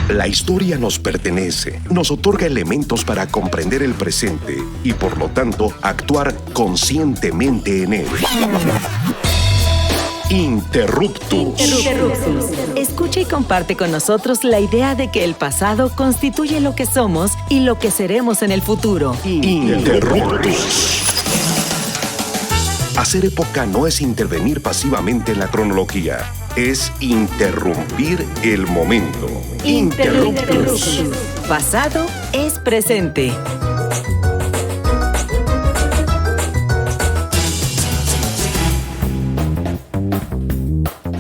La historia nos pertenece, nos otorga elementos para comprender el presente y, por lo tanto, actuar conscientemente en él. Interruptus. Escucha y comparte con nosotros la idea de que el pasado constituye lo que somos y lo que seremos en el futuro. Interruptus. Hacer época no es intervenir pasivamente en la cronología, es interrumpir el momento. Interruptus. Pasado es presente.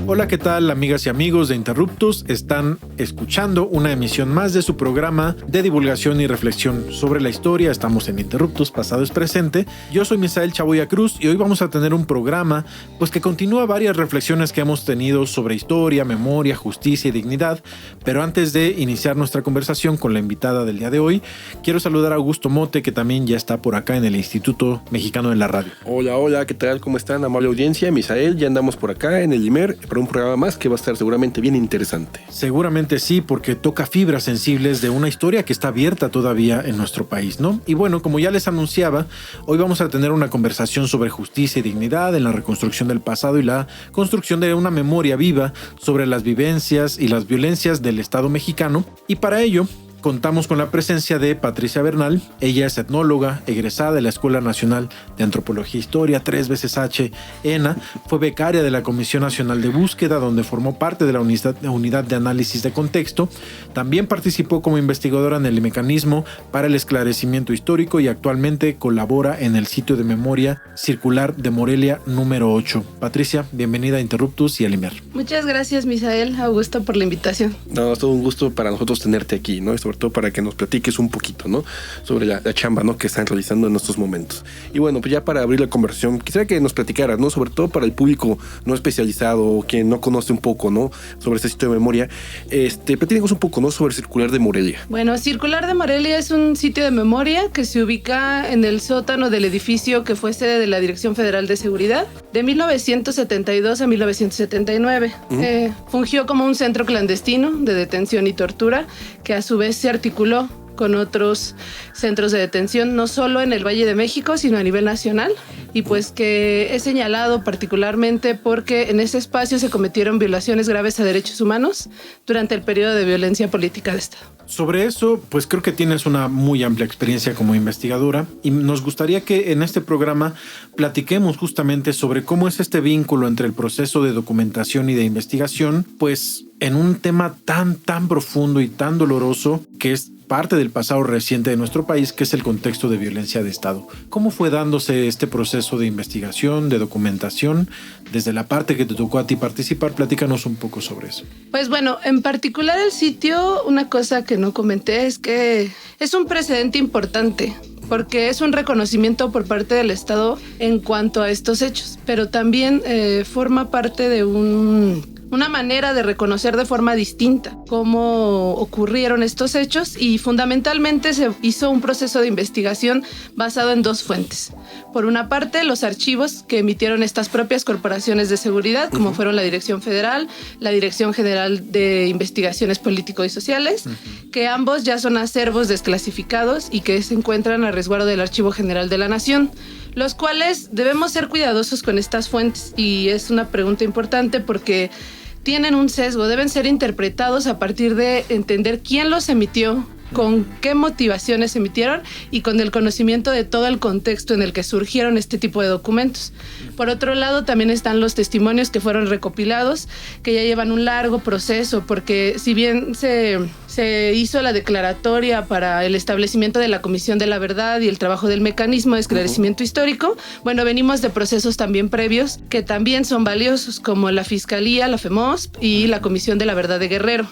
Hola, ¿qué tal, amigas y amigos de Interruptus? Están escuchando una emisión más de su programa de divulgación y reflexión sobre la historia. Estamos en Interruptus, pasado es presente. Yo soy Misael Chaboya Cruz y hoy vamos a tener un programa pues que continúa varias reflexiones que hemos tenido sobre historia, memoria, justicia y dignidad. Pero antes de iniciar nuestra conversación con la invitada del día de hoy, quiero saludar a Augusto Mote, que también ya está por acá en el Instituto Mexicano de la Radio. Hola, ¿qué tal? ¿Cómo están? Amable audiencia, Misael, ya andamos por acá en el IMER para un programa más que va a estar seguramente bien interesante. Seguramente sí, porque toca fibras sensibles de una historia que está abierta todavía en nuestro país, ¿no? Y bueno, como ya les anunciaba, hoy vamos a tener una conversación sobre justicia y dignidad en la reconstrucción del pasado y la construcción de una memoria viva sobre las vivencias y las violencias del Estado mexicano. Y para ello contamos con la presencia de Patricia Bernal. Ella es etnóloga, egresada de la Escuela Nacional de Antropología e Historia, 3 veces H, ENA. Fue becaria de la Comisión Nacional de Búsqueda, donde formó parte de la Unidad de Análisis de Contexto. También participó como investigadora en el Mecanismo para el Esclarecimiento Histórico y actualmente colabora en el sitio de memoria circular de Morelia número 8. Patricia, bienvenida a Interruptus y al IMER. Muchas gracias, Misael, Augusto, por la invitación. No, es todo un gusto para nosotros tenerte aquí, ¿no? Sobre todo para que nos platiques un poquito, ¿no? Sobre la chamba, ¿no? Que están realizando en estos momentos. Y bueno, pues ya para abrir la conversación, quisiera que nos platicaras, ¿no? Sobre todo para el público no especializado, quien no conoce un poco, ¿no? Sobre este sitio de memoria. Platícanos un poco, ¿no? Sobre Circular de Morelia. Bueno, Circular de Morelia es un sitio de memoria que se ubica en el sótano del edificio que fue sede de la Dirección Federal de Seguridad de 1972 a 1979. Fungió como un centro clandestino de detención y tortura que a su vez se articuló con otros centros de detención, no solo en el Valle de México, sino a nivel nacional, y pues que es señalado particularmente porque en ese espacio se cometieron violaciones graves a derechos humanos durante el periodo de violencia política de Estado. Sobre eso, pues creo que tienes una muy amplia experiencia como investigadora y nos gustaría que en este programa platiquemos justamente sobre cómo es este vínculo entre el proceso de documentación y de investigación, pues en un tema tan profundo y tan doloroso que es parte del pasado reciente de nuestro país, que es el contexto de violencia de Estado. ¿Cómo fue dándose este proceso de investigación, de documentación? Desde la parte que te tocó a ti participar, platícanos un poco sobre eso. Pues bueno, en particular el sitio, una cosa que no comenté es que es un precedente importante, porque es un reconocimiento por parte del Estado en cuanto a estos hechos, pero también forma parte de una manera de reconocer de forma distinta cómo ocurrieron estos hechos y fundamentalmente se hizo un proceso de investigación basado en 2 fuentes. Por una parte, los archivos que emitieron estas propias corporaciones de seguridad, como fueron la Dirección Federal, la Dirección General de Investigaciones Político y Sociales, que ambos ya son acervos desclasificados y que se encuentran a resguardo del Archivo General de la Nación, los cuales debemos ser cuidadosos con estas fuentes. Y es una pregunta importante porque tienen un sesgo, deben ser interpretados a partir de entender quién los emitió, con qué motivaciones se emitieron y con el conocimiento de todo el contexto en el que surgieron este tipo de documentos. Por otro lado, también están los testimonios que fueron recopilados, que ya llevan un largo proceso, porque si bien se hizo la declaratoria para el establecimiento de la Comisión de la Verdad y el trabajo del mecanismo de esclarecimiento histórico, bueno, venimos de procesos también previos que también son valiosos, como la Fiscalía, la FEMOSP y la Comisión de la Verdad de Guerrero.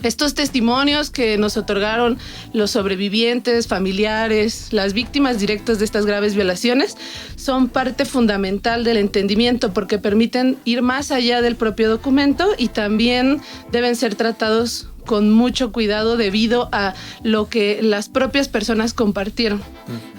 Estos testimonios que nos otorgaron los sobrevivientes, familiares, las víctimas directas de estas graves violaciones, son parte fundamental del entendimiento porque permiten ir más allá del propio documento y también deben ser tratados con mucho cuidado debido a lo que las propias personas compartieron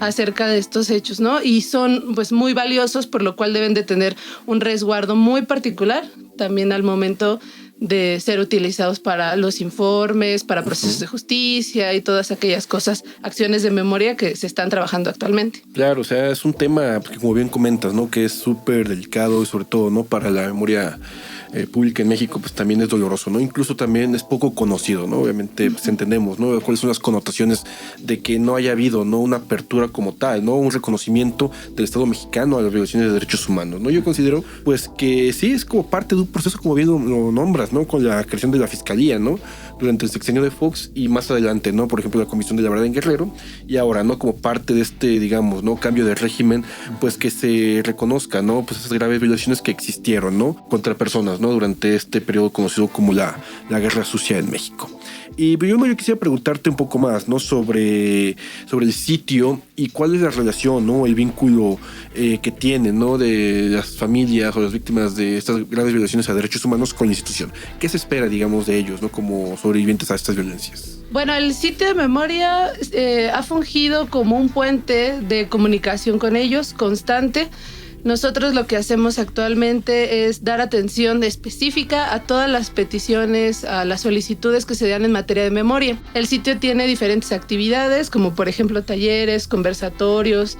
acerca de estos hechos, ¿no? Y son pues muy valiosos, por lo cual deben de tener un resguardo muy particular también al momento de ser utilizados para los informes, para procesos de justicia y todas aquellas cosas, acciones de memoria que se están trabajando actualmente. Claro, o sea, es un tema que, como bien comentas, ¿no? Que es súper delicado y sobre todo, ¿no? Para la memoria pública en México, pues también es doloroso, ¿no? Incluso también es poco conocido, ¿no? Obviamente, pues entendemos, ¿no? Cuáles son las connotaciones de que no haya habido, ¿no? Una apertura como tal, ¿no? Un reconocimiento del Estado mexicano a las violaciones de derechos humanos, ¿no? Yo considero, pues, que sí es como parte de un proceso, como bien lo nombras, ¿no? Con la creación de la Fiscalía, ¿no? Durante el sexenio de Fox y más adelante, ¿no? Por ejemplo, la Comisión de la Verdad en Guerrero, y ahora, ¿no? Como parte de este, digamos, ¿no? Cambio de régimen, pues que se reconozca, ¿no? Pues esas graves violaciones que existieron, ¿no? Contra personas, ¿no? Durante este periodo conocido como la Guerra Sucia en México. Y yo quisiera preguntarte un poco más, ¿no? Sobre el sitio y cuál es la relación, ¿no? El vínculo que tiene, ¿no? De las familias o las víctimas de estas graves violaciones a derechos humanos con la institución. ¿Qué se espera, digamos, de ellos, ¿no? Como sobrevivientes a estas violencias. Bueno, el sitio de memoria ha fungido como un puente de comunicación con ellos constante. Nosotros lo que hacemos actualmente es dar atención específica a todas las peticiones, a las solicitudes que se dan en materia de memoria. El sitio tiene diferentes actividades, como por ejemplo talleres, conversatorios,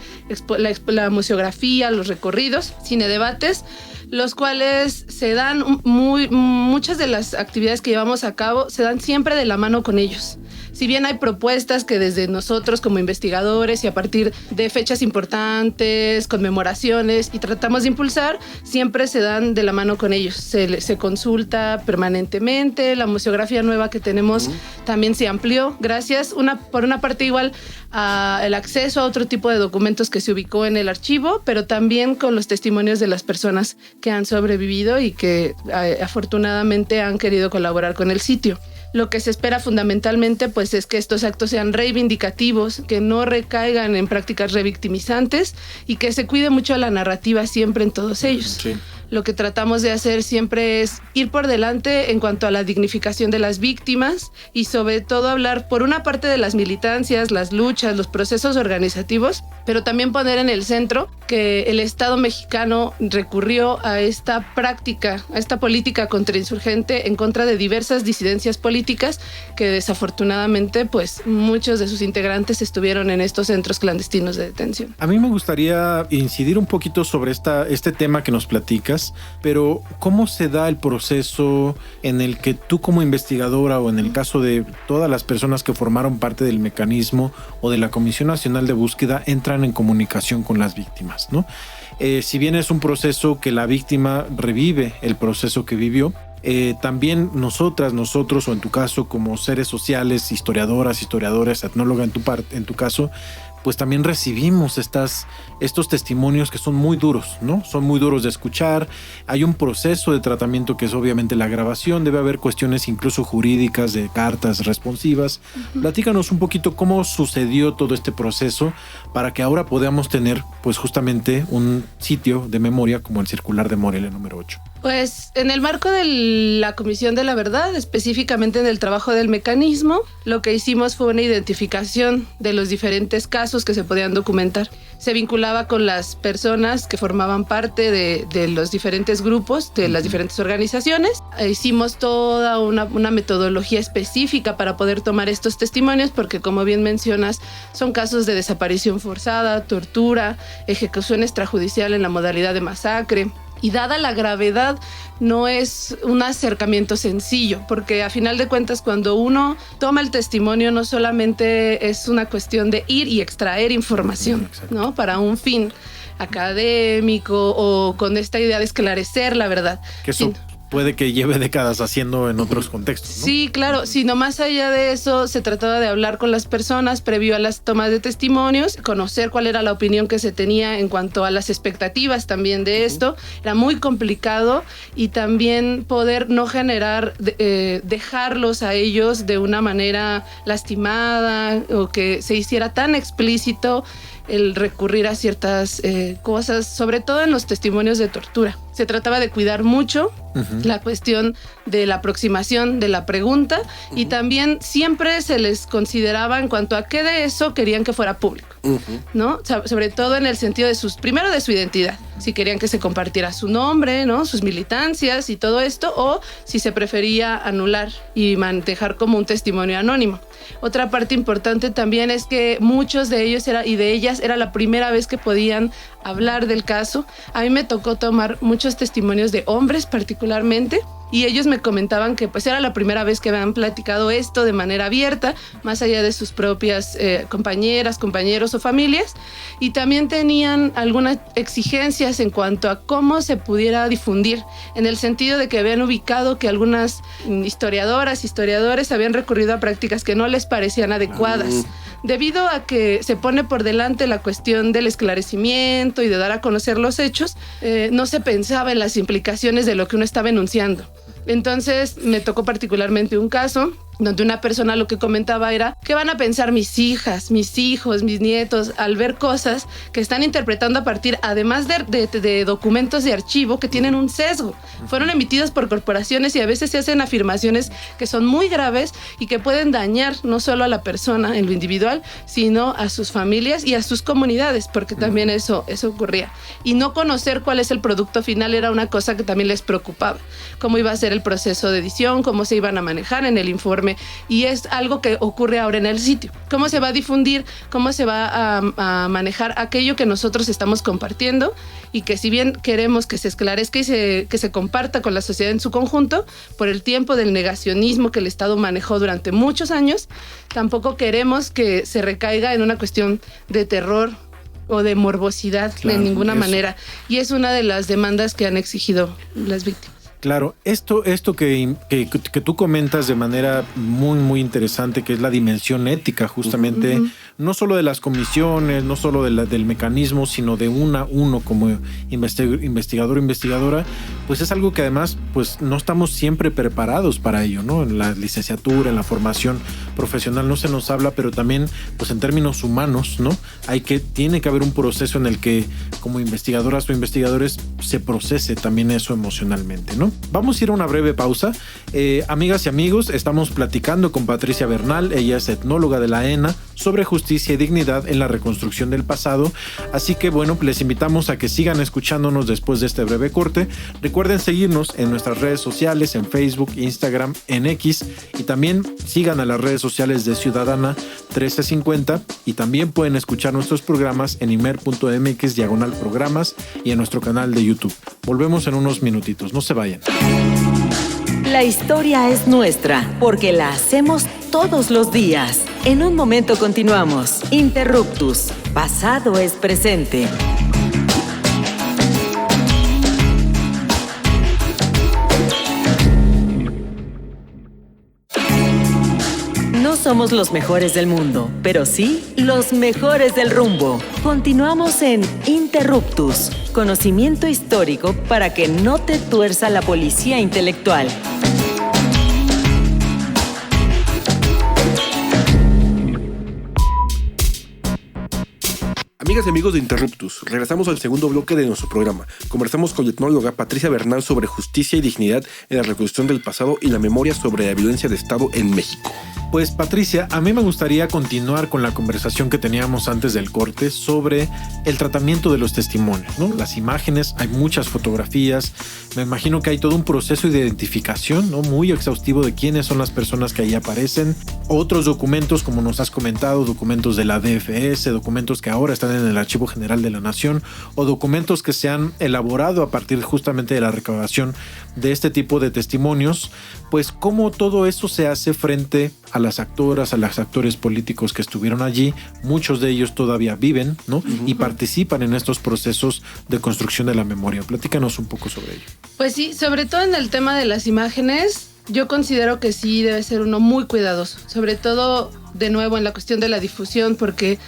la museografía, los recorridos, cine debates, los cuales se dan muchas de las actividades que llevamos a cabo se dan siempre de la mano con ellos. Si bien hay propuestas que desde nosotros como investigadores y a partir de fechas importantes, conmemoraciones y tratamos de impulsar, siempre se dan de la mano con ellos. Se consulta permanentemente, la museografía nueva que tenemos también se amplió gracias por una parte igual al acceso a otro tipo de documentos que se ubicó en el archivo, pero también con los testimonios de las personas que han sobrevivido y que afortunadamente han querido colaborar con el sitio. Lo que se espera fundamentalmente pues es que estos actos sean reivindicativos, que no recaigan en prácticas revictimizantes y que se cuide mucho la narrativa siempre en todos ellos. Sí. Lo que tratamos de hacer siempre es ir por delante en cuanto a la dignificación de las víctimas y sobre todo hablar por una parte de las militancias, las luchas, los procesos organizativos, pero también poner en el centro que el Estado mexicano recurrió a esta práctica, a esta política contrainsurgente en contra de diversas disidencias políticas que desafortunadamente pues muchos de sus integrantes estuvieron en estos centros clandestinos de detención. A mí me gustaría incidir un poquito sobre este tema que nos platicas, pero ¿cómo se da el proceso en el que tú como investigadora o en el caso de todas las personas que formaron parte del mecanismo o de la Comisión Nacional de Búsqueda entran en comunicación con las víctimas, ¿no? Si bien es un proceso que la víctima revive el proceso que vivió, también nosotros o en tu caso como seres sociales, historiadores, etnóloga en tu caso, pues también recibimos estos testimonios que son muy duros, ¿no? Son muy duros de escuchar. Hay un proceso de tratamiento que es obviamente la grabación. Debe haber cuestiones incluso jurídicas de cartas responsivas. Platícanos un poquito cómo sucedió todo este proceso para que ahora podamos tener, pues justamente, un sitio de memoria como el Circular de Morelia número 8. Pues en el marco de la Comisión de la Verdad, específicamente en el trabajo del mecanismo, lo que hicimos fue una identificación de los diferentes casos que se podían documentar. Se vinculaba con las personas que formaban parte de los diferentes grupos, de las diferentes organizaciones. Hicimos toda una metodología específica para poder tomar estos testimonios, porque como bien mencionas, son casos de desaparición forzada, tortura, ejecución extrajudicial en la modalidad de masacre. Y dada la gravedad, no es un acercamiento sencillo, porque a final de cuentas cuando uno toma el testimonio no solamente es una cuestión de ir y extraer información, ¿no? Para un fin académico o con esta idea de esclarecer la verdad. Que eso puede que lleve décadas haciendo en otros contextos, ¿no? Sí, claro, sino más allá de eso se trataba de hablar con las personas previo a las tomas de testimonios, conocer cuál era la opinión que se tenía en cuanto a las expectativas también de esto. Era muy complicado y también poder no generar, dejarlos a ellos de una manera lastimada o que se hiciera tan explícito el recurrir a ciertas cosas, sobre todo en los testimonios de tortura. Se trataba de cuidar mucho la cuestión de la aproximación de la pregunta y también siempre se les consideraba en cuanto a qué de eso querían que fuera público, ¿no? Sobre todo en el sentido de primero de su identidad. si querían que se compartiera su nombre, ¿no? Sus militancias y todo esto, o si se prefería anular y dejar como un testimonio anónimo. Otra parte importante también es que muchos de ellos y de ellas era la primera vez que podían hablar del caso. A mí me tocó tomar muchos testimonios de hombres particularmente, y ellos me comentaban que pues era la primera vez que habían platicado esto de manera abierta, más allá de sus propias compañeras, compañeros o familias, y también tenían algunas exigencias en cuanto a cómo se pudiera difundir, en el sentido de que habían ubicado que algunas historiadores habían recurrido a prácticas que no les parecían adecuadas, debido a que se pone por delante la cuestión del esclarecimiento y de dar a conocer los hechos. No se pensaba en las implicaciones de lo que uno estaba enunciando. Entonces me tocó particularmente un caso donde una persona lo que comentaba era: ¿qué van a pensar mis hijas, mis hijos, mis nietos al ver cosas que están interpretando a partir, además de documentos de archivo que tienen un sesgo? Fueron emitidos por corporaciones y a veces se hacen afirmaciones que son muy graves y que pueden dañar no solo a la persona en lo individual, sino a sus familias y a sus comunidades, porque también eso ocurría. Y no conocer cuál es el producto final era una cosa que también les preocupaba. Cómo iba a ser el proceso de edición, cómo se iban a manejar en el informe, y es algo que ocurre ahora en el sitio. Cómo se va a difundir, cómo se va a manejar aquello que nosotros estamos compartiendo, y que si bien queremos que se esclarezca y que se comparta con la sociedad en su conjunto, por el tiempo del negacionismo que el Estado manejó durante muchos años, tampoco queremos que se recaiga en una cuestión de terror o de morbosidad, de ninguna manera. Y es una de las demandas que han exigido las víctimas. Claro, esto que tú comentas de manera muy, muy interesante, que es la dimensión ética justamente, no solo de las comisiones, no solo del mecanismo, sino de uno como investigador o investigadora, pues es algo que además pues no estamos siempre preparados para ello, ¿no? En la licenciatura, en la formación profesional no se nos habla, pero también pues en términos humanos, ¿no? Tiene que haber un proceso en el que como investigadoras o investigadores se procese también eso emocionalmente, ¿no? Vamos a ir a una breve pausa. Amigas y amigos, estamos platicando con Patricia Bernal. Ella es etnóloga de la ENA sobre justicia y dignidad en la reconstrucción del pasado. Así que bueno, les invitamos a que sigan escuchándonos después de este breve corte. Recuerden seguirnos en nuestras redes sociales, en Facebook, Instagram, en X, y también sigan a las redes sociales de Ciudadana 1350, y también pueden escuchar nuestros programas en imer.mx/programas y en nuestro canal de YouTube. Volvemos en unos minutitos, no se vayan. La historia es nuestra, porque la hacemos todos los días. En un momento continuamos. Interruptus. Pasado es presente. No somos los mejores del mundo, pero sí los mejores del rumbo. Continuamos en Interruptus, conocimiento histórico para que no te tuerza la policía intelectual. Amigas y amigos de Interruptus, regresamos al segundo bloque de nuestro programa. Conversamos con la etnóloga Patricia Bernal sobre justicia y dignidad en la reconstrucción del pasado y la memoria sobre la violencia de Estado en México. Pues Patricia, a mí me gustaría continuar con la conversación que teníamos antes del corte sobre el tratamiento de los testimonios, ¿no? Las imágenes, hay muchas fotografías, me imagino que hay todo un proceso de identificación, ¿no? Muy exhaustivo de quiénes son las personas que ahí aparecen. Otros documentos, como nos has comentado, documentos de la DFS, documentos que ahora están en el Archivo General de la Nación, o documentos que se han elaborado a partir justamente de la recabación de este tipo de testimonios. Pues cómo todo eso se hace frente a las actoras, a los actores políticos que estuvieron allí. Muchos de ellos todavía viven, ¿no? Y participan en estos procesos de construcción de la memoria. Platícanos un poco sobre ello. Pues sí, sobre todo en el tema de las imágenes, yo considero que sí debe ser uno muy cuidadoso. Sobre todo, de nuevo, en la cuestión de la difusión, porque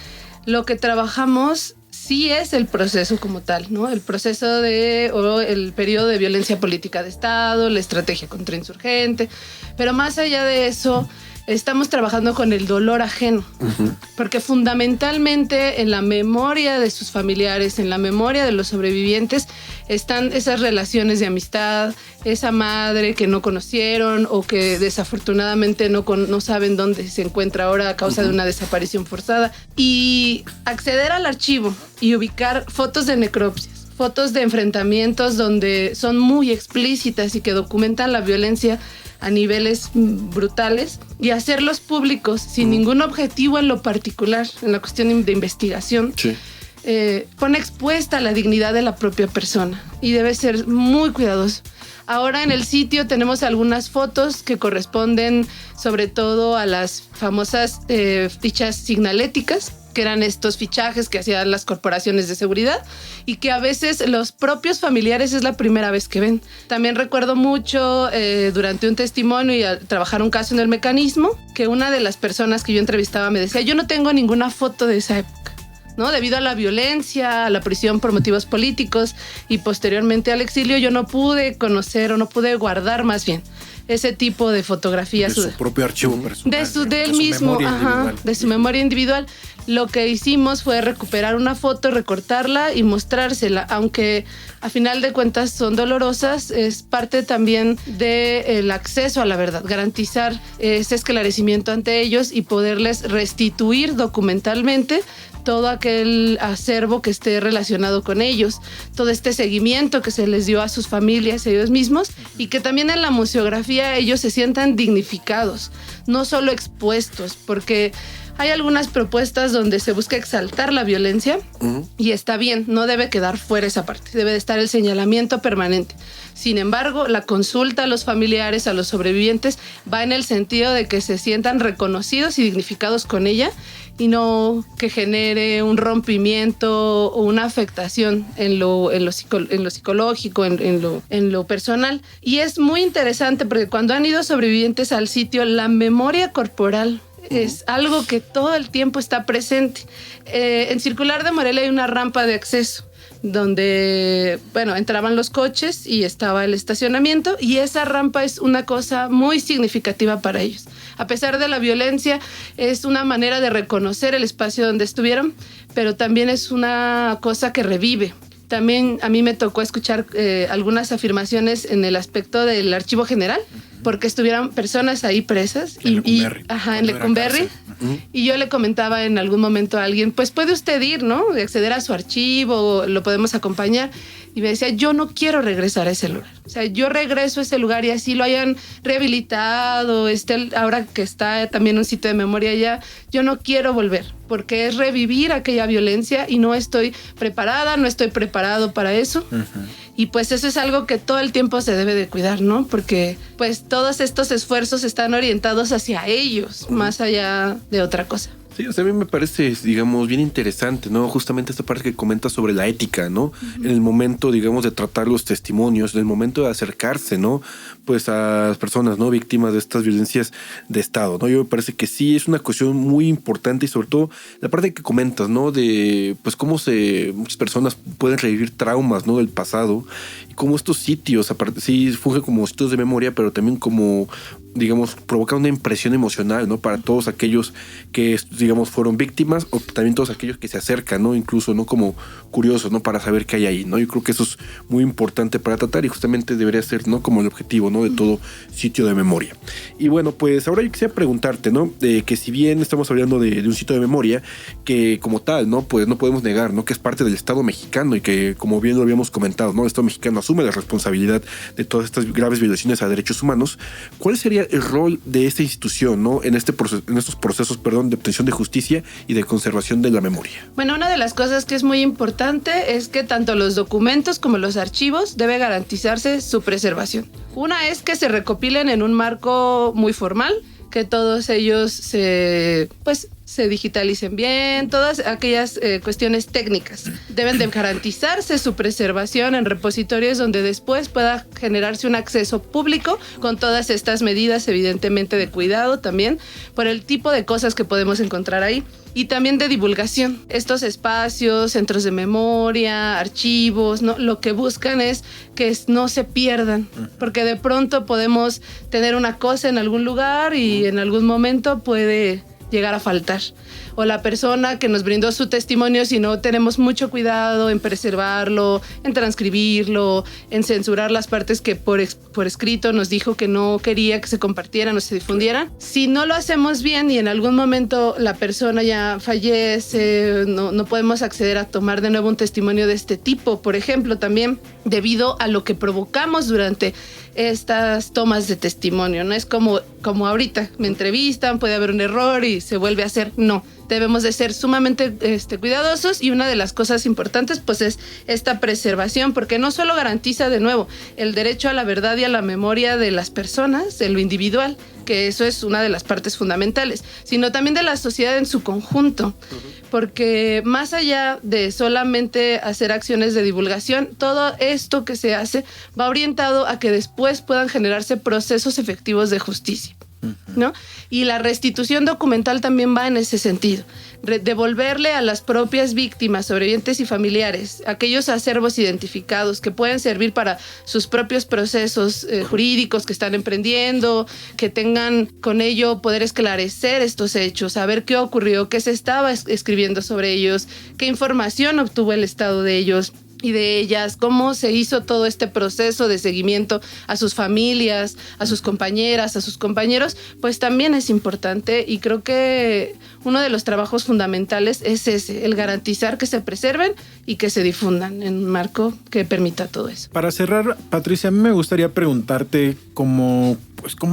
lo que trabajamos sí es el proceso como tal, ¿no? El proceso o el periodo de violencia política de Estado, la estrategia contrainsurgente, pero más allá de eso, estamos trabajando con el dolor ajeno, porque fundamentalmente en la memoria de sus familiares, en la memoria de los sobrevivientes, están esas relaciones de amistad, esa madre que no conocieron o que desafortunadamente no saben dónde se encuentra ahora a causa de una desaparición forzada. Y acceder al archivo y ubicar fotos de necropsias, fotos de enfrentamientos donde son muy explícitas y que documentan la violencia a niveles brutales, y hacerlos públicos sin ningún objetivo en lo particular, en la cuestión de investigación. Sí. Pone expuesta la dignidad de la propia persona y debe ser muy cuidadoso. Ahora en el sitio tenemos algunas fotos que corresponden sobre todo a las famosas fichas signaléticas, que eran estos fichajes que hacían las corporaciones de seguridad y que a veces los propios familiares es la primera vez que ven. También recuerdo mucho durante un testimonio y al trabajar un caso en el mecanismo, que una de las personas que yo entrevistaba me decía: yo no tengo ninguna foto de esa época, ¿no? Debido a la violencia, a la prisión por motivos políticos y posteriormente al exilio, yo no pude conocer o no pude guardar más bien ese tipo de fotografías. De su propio archivo personal. De él mismo, de su memoria individual. Lo que hicimos fue recuperar una foto, recortarla y mostrársela, aunque a final de cuentas son dolorosas, es parte también del acceso a la verdad, garantizar ese esclarecimiento ante ellos y poderles restituir documentalmente todo aquel acervo que esté relacionado con ellos, todo este seguimiento que se les dio a sus familias, a ellos mismos, y que también en la museografía ellos se sientan dignificados, no solo expuestos, porque hay algunas propuestas donde se busca exaltar la violencia y está bien, no debe quedar fuera esa parte, debe de estar el señalamiento permanente. Sin embargo, la consulta a los familiares, a los sobrevivientes, va en el sentido de que se sientan reconocidos y dignificados con ella y no que genere un rompimiento o una afectación en lo psicológico, en lo personal. Y es muy interesante porque cuando han ido sobrevivientes al sitio, la memoria corporal es algo que todo el tiempo está presente. En Circular de Morelia hay una rampa de acceso donde, bueno, entraban los coches y estaba el estacionamiento, y esa rampa es una cosa muy significativa para ellos. A pesar de la violencia, es una manera de reconocer el espacio donde estuvieron, pero también es una cosa que revive. También a mí me tocó escuchar algunas afirmaciones en el aspecto del archivo general, porque estuvieran personas ahí presas. En Lecumberri. Y yo le comentaba en algún momento a alguien, pues puede usted ir, ¿no? De acceder a su archivo, lo podemos acompañar. Y me decía, yo no quiero regresar a ese lugar. O sea, yo regreso a ese lugar y así lo hayan rehabilitado, ahora que está también un sitio de memoria allá, yo no quiero volver, porque es revivir aquella violencia y no estoy preparada, no estoy preparado para eso. Y pues eso es algo que todo el tiempo se debe de cuidar, ¿no? Porque pues todos estos esfuerzos están orientados hacia ellos, más allá de otra cosa. Sí, o sea, a mí me parece, digamos, bien interesante, ¿no? Justamente esta parte que comentas sobre la ética, ¿no? En el momento, digamos, de tratar los testimonios, en el momento de acercarse, ¿no? Pues a las personas, ¿no? Víctimas de estas violencias de Estado, ¿no? Yo me parece que sí es una cuestión muy importante y sobre todo la parte que comentas, ¿no? De, pues, cómo muchas personas pueden revivir traumas, ¿no? Del pasado y cómo estos sitios, aparte, sí, fungen como sitios de memoria, pero también como, digamos, provoca una impresión emocional, ¿no? Para todos aquellos que, digamos, fueron víctimas o también todos aquellos que se acercan, ¿no? Incluso, ¿no? Como curiosos, ¿no? Para saber qué hay ahí, ¿no? Yo creo que eso es muy importante para tratar y justamente debería ser, ¿no? Como el objetivo, ¿no? De todo sitio de memoria. Y bueno, pues ahora yo quisiera preguntarte, ¿no? Que si bien estamos hablando de un sitio de memoria que como tal, ¿no? Pues no podemos negar, ¿no? Que es parte del Estado mexicano y que, como bien lo habíamos comentado, ¿no? El Estado mexicano asume la responsabilidad de todas estas graves violaciones a derechos humanos. ¿Cuál sería el rol de esta institución, ¿no? En estos procesos, de obtención de justicia y de conservación de la memoria? Bueno, una de las cosas que es muy importante es que tanto los documentos como los archivos debe garantizarse su preservación. Una es que se recopilen en un marco muy formal, que todos ellos se digitalicen bien, todas aquellas cuestiones técnicas. Deben de garantizarse su preservación en repositorios donde después pueda generarse un acceso público con todas estas medidas, evidentemente de cuidado también, por el tipo de cosas que podemos encontrar ahí. Y también de divulgación. Estos espacios, centros de memoria, archivos, ¿no? Lo que buscan es que no se pierdan, porque de pronto podemos tener una cosa en algún lugar y en algún momento puede llegar a faltar. O la persona que nos brindó su testimonio, si no tenemos mucho cuidado en preservarlo, en transcribirlo, en censurar las partes que por escrito nos dijo que no quería que se compartieran o se difundieran. Si no lo hacemos bien y en algún momento la persona ya fallece, no podemos acceder a tomar de nuevo un testimonio de este tipo, por ejemplo, también debido a lo que provocamos durante estas tomas de testimonio. No es como ahorita me entrevistan, puede haber un error y se vuelve a hacer. No, debemos de ser sumamente cuidadosos, y una de las cosas importantes pues es esta preservación, porque no solo garantiza de nuevo el derecho a la verdad y a la memoria de las personas, de lo individual, que eso es una de las partes fundamentales, sino también de la sociedad en su conjunto, porque más allá de solamente hacer acciones de divulgación, todo esto que se hace va orientado a que después puedan generarse procesos efectivos de justicia, ¿no? Y la restitución documental también va en ese sentido. Devolverle a las propias víctimas, sobrevivientes y familiares aquellos acervos identificados que pueden servir para sus propios procesos jurídicos que están emprendiendo, que tengan con ello poder esclarecer estos hechos, saber qué ocurrió, qué se estaba escribiendo sobre ellos, qué información obtuvo el Estado de ellos y de ellas, cómo se hizo todo este proceso de seguimiento a sus familias, a sus compañeras, a sus compañeros, pues también es importante, y creo que uno de los trabajos fundamentales es ese, el garantizar que se preserven y que se difundan en un marco que permita todo eso. Para cerrar, Patricia, a mí me gustaría preguntarte cómo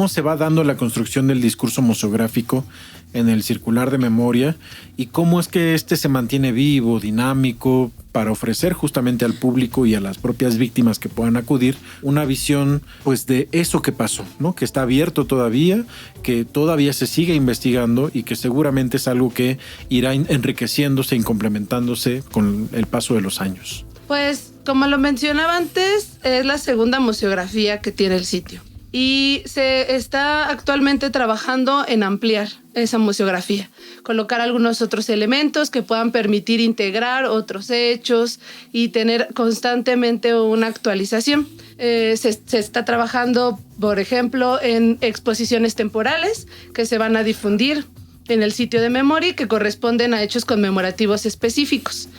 se va dando la construcción del discurso museográfico en el Circular de Memoria y cómo es que se mantiene vivo, dinámico, para ofrecer justamente al público y a las propias víctimas que puedan acudir una visión pues de eso que pasó, ¿no? Que está abierto todavía, que todavía se sigue investigando y que seguramente es algo que irá enriqueciéndose y complementándose con el paso de los años. Pues, como lo mencionaba antes, es la segunda museografía que tiene el sitio. Y se está actualmente trabajando en ampliar esa museografía, colocar algunos otros elementos que puedan permitir integrar otros hechos y tener constantemente una actualización. Se está trabajando, por ejemplo, en exposiciones temporales que se van a difundir en el sitio de memoria, que corresponden a hechos conmemorativos específicos.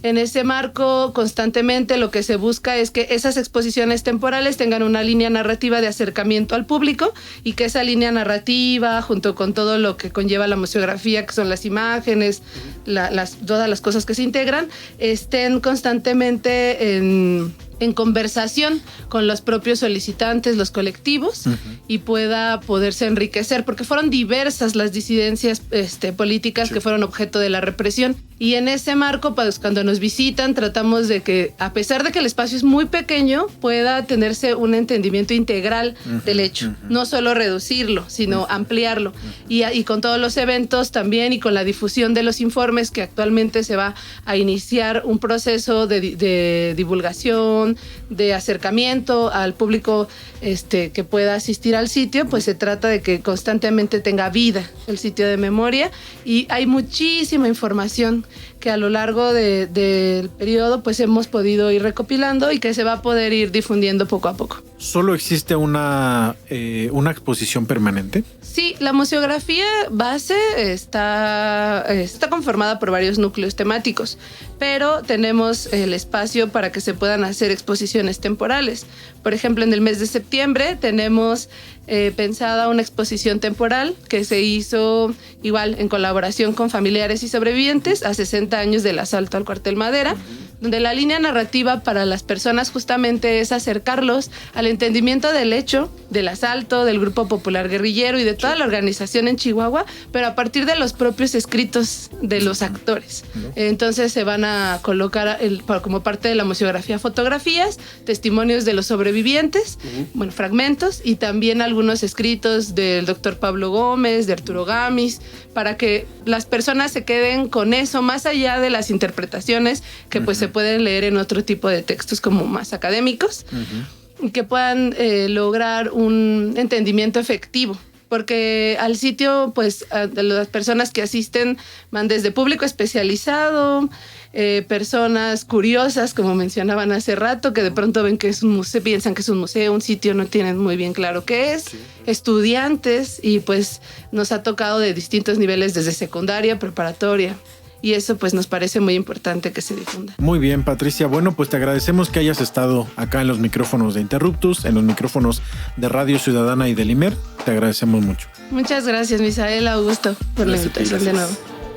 En ese marco, constantemente lo que se busca es que esas exposiciones temporales tengan una línea narrativa de acercamiento al público, y que esa línea narrativa, junto con todo lo que conlleva la museografía, que son las imágenes, todas las cosas que se integran, estén constantemente en conversación con los propios solicitantes, los colectivos, y pueda poderse enriquecer, porque fueron diversas las disidencias políticas que fueron objeto de la represión. Y en ese marco, pues, cuando nos visitan, tratamos de que, a pesar de que el espacio es muy pequeño, pueda tenerse un entendimiento integral del hecho. No solo reducirlo, sino ampliarlo. Y con todos los eventos también, y con la difusión de los informes, que actualmente se va a iniciar un proceso de divulgación, de acercamiento al público que pueda asistir al sitio, pues se trata de que constantemente tenga vida el sitio de memoria, y hay muchísima información que a lo largo del periodo pues hemos podido ir recopilando y que se va a poder ir difundiendo poco a poco. ¿Solo existe una exposición permanente? Sí, la museografía base está conformada por varios núcleos temáticos, pero tenemos el espacio para que se puedan hacer exposiciones temporales. Por ejemplo, en el mes de septiembre tenemos pensada una exposición temporal que se hizo igual en colaboración con familiares y sobrevivientes a 60 años del asalto al Cuartel Madera, donde la línea narrativa para las personas justamente es acercarlos al entendimiento del hecho, del asalto, del Grupo Popular Guerrillero y de toda la organización en Chihuahua, pero a partir de los propios escritos de los actores. Entonces se van a colocar como parte de la museografía fotografías, testimonios de los sobrevivientes, fragmentos, y también algunos escritos del doctor Pablo Gómez, de Arturo Gamis, para que las personas se queden con eso, más allá de las interpretaciones que pues se pueden leer en otro tipo de textos como más académicos, que puedan lograr un entendimiento efectivo porque al sitio, pues, de las personas que asisten van desde público especializado, personas curiosas, como mencionaban hace rato, que de pronto ven que es un museo, piensan que es un museo, un sitio, no tienen muy bien claro qué es, estudiantes, y pues nos ha tocado de distintos niveles, desde secundaria, preparatoria. Y eso pues nos parece muy importante que se difunda. Muy bien, Patricia. Bueno, pues te agradecemos que hayas estado acá en los micrófonos de Interruptus, en los micrófonos de Radio Ciudadana y del IMER. Te agradecemos mucho. Muchas gracias, Misael, Augusto, por la invitación de nuevo.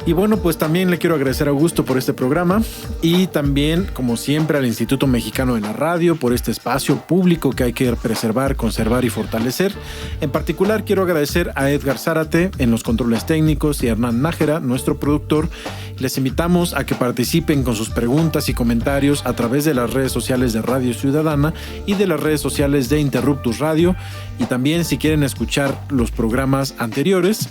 Y bueno, pues también le quiero agradecer a Augusto por este programa y también, como siempre, al Instituto Mexicano de la Radio por este espacio público que hay que preservar, conservar y fortalecer. En particular, quiero agradecer a Edgar Zárate en los controles técnicos y a Hernán Nájera, nuestro productor. Les invitamos a que participen con sus preguntas y comentarios a través de las redes sociales de Radio Ciudadana y de las redes sociales de Interruptus Radio. Y también, si quieren escuchar los programas anteriores,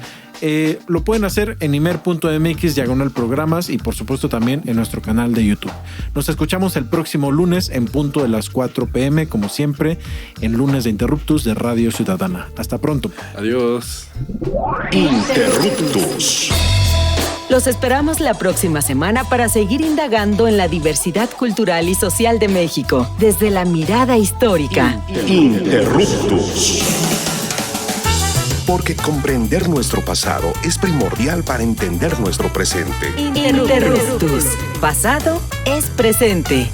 lo pueden hacer en imer.mx/programas y por supuesto también en nuestro canal de YouTube. Nos escuchamos el próximo lunes en punto de las 4 p.m. como siempre en Lunes de Interruptus de Radio Ciudadana. Hasta pronto. Adiós. Interruptus. Los esperamos la próxima semana para seguir indagando en la diversidad cultural y social de México desde la mirada histórica. Interruptus. Porque comprender nuestro pasado es primordial para entender nuestro presente. Interruptus. Pasado es presente.